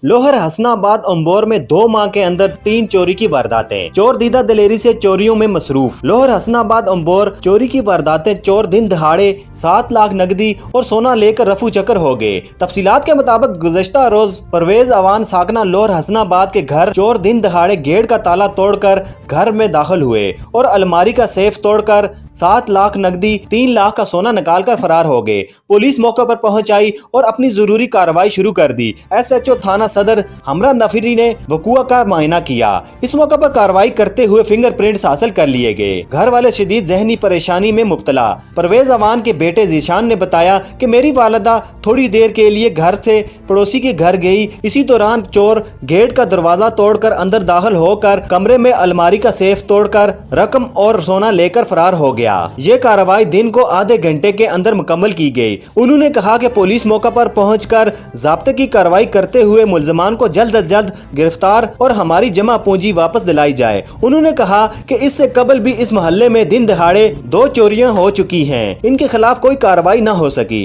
लोहर हसनाबाद अम्बोर में 2 माह के अंदर 3 चोरी की वारदातें। चोर दीदा दिलेरी से चोरियों में मसरूफ। लोहर हसनाबाद अम्बोर चोरी की वारदातें। चोर दिन दहाड़े 7 लाख नकदी और सोना लेकर रफू चक्कर हो गए। तफसीलात के मुताबिक गुज़श्ता रोज परवेज अवान साकना लोहर हसनाबाद के घर चोर दिन दहाड़े गेट का ताला तोड़कर घर में दाखिल हुए और अलमारी का सेफ तोड़कर 7 लाख नकदी 3 लाख का सोना निकालकर फरार हो गए। पुलिस मौके पर पहुंच आई और अपनी जरूरी कार्रवाई शुरू कर दी। SHO थाना सदर हमरा नफरी ने वकुआ का मुआयना किया। इस मौके पर कार्रवाई करते हुए फिंगरप्रिंट्स हासिल कर लिए गए। घर वाले शदीद जहनी परेशानी में मुब्तला। परवेज अवान के बेटे जीशान ने बताया कि मेरी वालिदा थोड़ी देर के लिए घर से पड़ोसी के घर गई। इसी दौरान चोर गेट का दरवाजा तोड़कर अंदर दाखिल होकर कमरे में अलमारी का सेफ तोड़कर रकम और सोना लेकर फरार हो गया। ये कार्रवाई दिन को आधे घंटे के अंदर मुकम्मल की गई। उन्होंने कहा कि पुलिस मौके पर पहुंचकर ज़ाब्ते की कार्रवाई करते हुए मुल्ज़िमान को जल्द अज जल्द गिरफ्तार और हमारी जमा पूंजी वापस दिलाई जाए। उन्होंने कहा कि इससे कबल भी इस मोहल्ले में दिन दहाड़े 2 चोरियां हो चुकी हैं। इनके खिलाफ कोई कार्रवाई न हो सकी।